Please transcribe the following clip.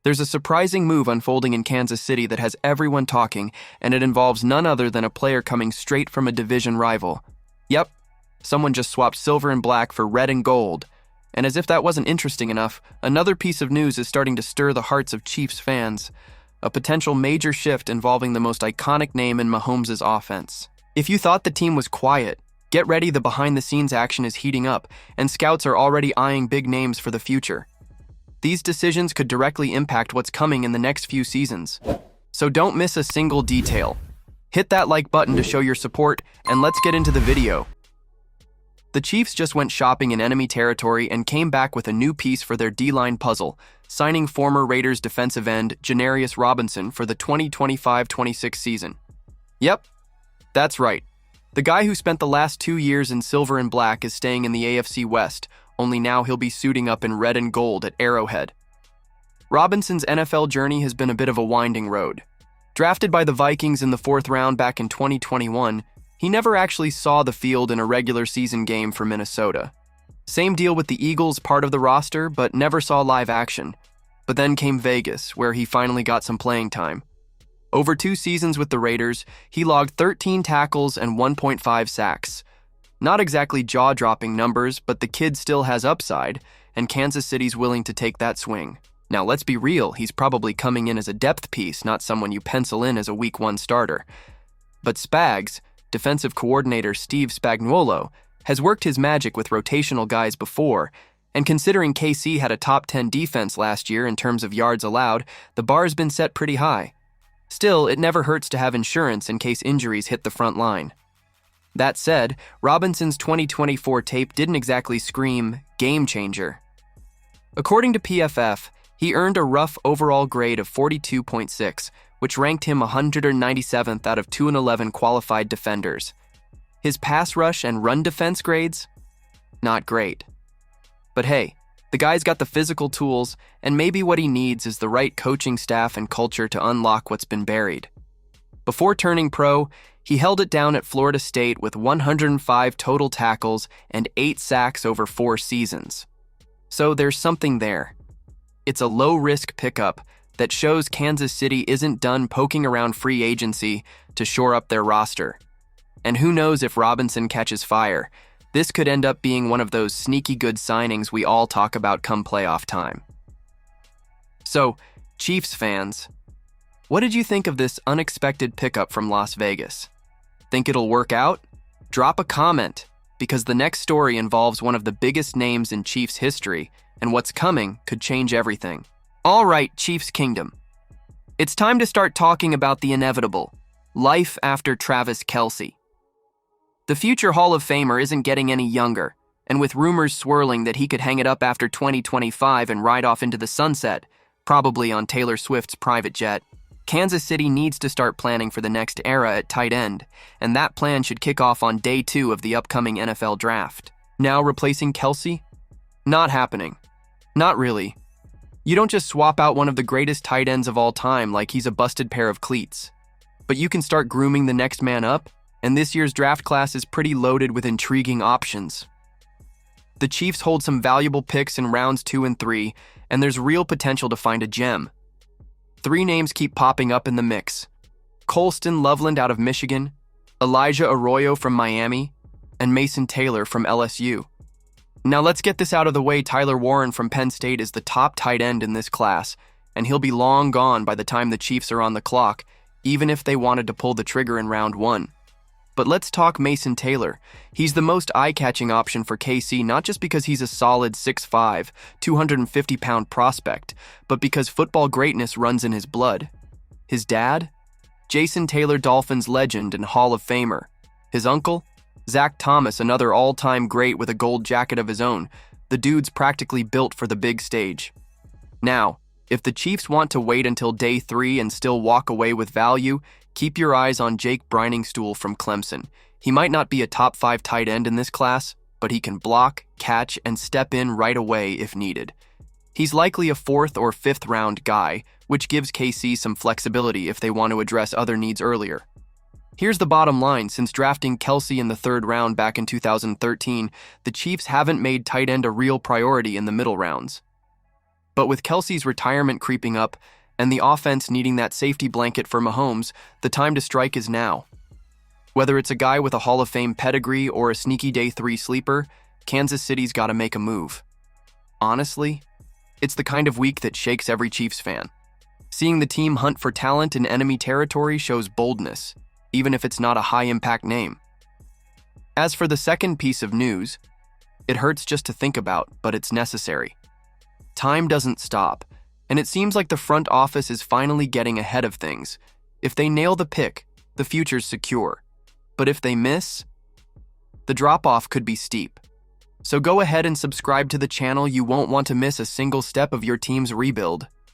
There's a surprising move unfolding in Kansas City that has everyone talking, and it involves none other than a player coming straight from a division rival. Yep, someone just swapped silver and black for red and gold. And as if that wasn't interesting enough, another piece of news is starting to stir the hearts of Chiefs fans. A potential major shift involving the most iconic name in Mahomes' offense. If you thought the team was quiet, get ready, the behind-the-scenes action is heating up, and scouts are already eyeing big names for the future. These decisions could directly impact what's coming in the next few seasons. So don't miss a single detail. Hit that like button to show your support, and let's get into the video. The Chiefs just went shopping in enemy territory and came back with a new piece for their D-line puzzle, signing former Raiders defensive end Janarius Robinson for the 2025-26 season. Yep, that's right. The guy who spent the last 2 years in silver and black is staying in the AFC West, only now he'll be suiting up in red and gold at Arrowhead. Robinson's NFL journey has been a bit of a winding road. Drafted by the Vikings in the 4th round back in 2021, he never actually saw the field in a regular season game for Minnesota. Same deal with the Eagles, part of the roster, but never saw live action. But then came Vegas, where he finally got some playing time. Over 2 seasons with the Raiders, he logged 13 tackles and 1.5 sacks. Not exactly jaw-dropping numbers, but the kid still has upside, and Kansas City's willing to take that swing. Now, let's be real, he's probably coming in as a depth piece, not someone you pencil in as a Week 1 starter. But Spags, defensive coordinator Steve Spagnuolo, has worked his magic with rotational guys before, and considering KC had a top 10 defense last year in terms of yards allowed, the bar's been set pretty high. Still, it never hurts to have insurance in case injuries hit the front line. That said, Robinson's 2024 tape didn't exactly scream game changer. According to PFF, he earned a rough overall grade of 42.6, which ranked him 197th out of 211 qualified defenders. His pass rush and run defense grades? Not great. But hey, the guy's got the physical tools, and maybe what he needs is the right coaching staff and culture to unlock what's been buried. Before turning pro, he held it down at Florida State with 105 total tackles and 8 sacks over 4 seasons. So there's something there. It's a low-risk pickup that shows Kansas City isn't done poking around free agency to shore up their roster. And who knows if Robinson catches fire, this could end up being one of those sneaky good signings we all talk about come playoff time. So, Chiefs fans, what did you think of this unexpected pickup from Las Vegas? Think it'll work out? Drop a comment, because the next story involves one of the biggest names in Chiefs history, and what's coming could change everything. All right, Chiefs Kingdom. It's time to start talking about the inevitable, life after Travis Kelce. The future Hall of Famer isn't getting any younger, and with rumors swirling that he could hang it up after 2025 and ride off into the sunset, probably on Taylor Swift's private jet, Kansas City needs to start planning for the next era at tight end, and that plan should kick off on day 2 of the upcoming NFL draft. Now replacing Kelce? Not happening. Not really. You don't just swap out one of the greatest tight ends of all time like he's a busted pair of cleats. But you can start grooming the next man up, and this year's draft class is pretty loaded with intriguing options. The Chiefs hold some valuable picks in rounds 2 and 3, and there's real potential to find a gem. 3 names keep popping up in the mix: Colston Loveland out of Michigan, Elijah Arroyo from Miami, and Mason Taylor from LSU. Now let's get this out of the way. Tyler Warren from Penn State is the top tight end in this class, and he'll be long gone by the time the Chiefs are on the clock, even if they wanted to pull the trigger in round 1. But let's talk Mason Taylor. He's the most eye-catching option for KC, not just because he's a solid 6'5", 250-pound prospect, but because football greatness runs in his blood. His dad? Jason Taylor, Dolphins legend and Hall of Famer. His uncle? Zach Thomas, another all-time great with a gold jacket of his own. The dude's practically built for the big stage. Now, if the Chiefs want to wait until day 3 and still walk away with value, keep your eyes on Jake Briningstool from Clemson. He might not be a top 5 tight end in this class, but he can block, catch, and step in right away if needed. He's likely a 4th or 5th round guy, which gives KC some flexibility if they want to address other needs earlier. Here's the bottom line: since drafting Kelce in the 3rd round back in 2013, the Chiefs haven't made tight end a real priority in the middle rounds. But with Kelsey's retirement creeping up and the offense needing that safety blanket for Mahomes, the time to strike is now. Whether it's a guy with a Hall of Fame pedigree or a sneaky day 3 sleeper, Kansas City's got to make a move. Honestly, it's the kind of week that shakes every Chiefs fan. Seeing the team hunt for talent in enemy territory shows boldness, even if it's not a high-impact name. As for the second piece of news, it hurts just to think about, but it's necessary. Time doesn't stop, and it seems like the front office is finally getting ahead of things. If they nail the pick, the future's secure. But if they miss, the drop-off could be steep. So go ahead and subscribe to the channel. You won't want to miss a single step of your team's rebuild.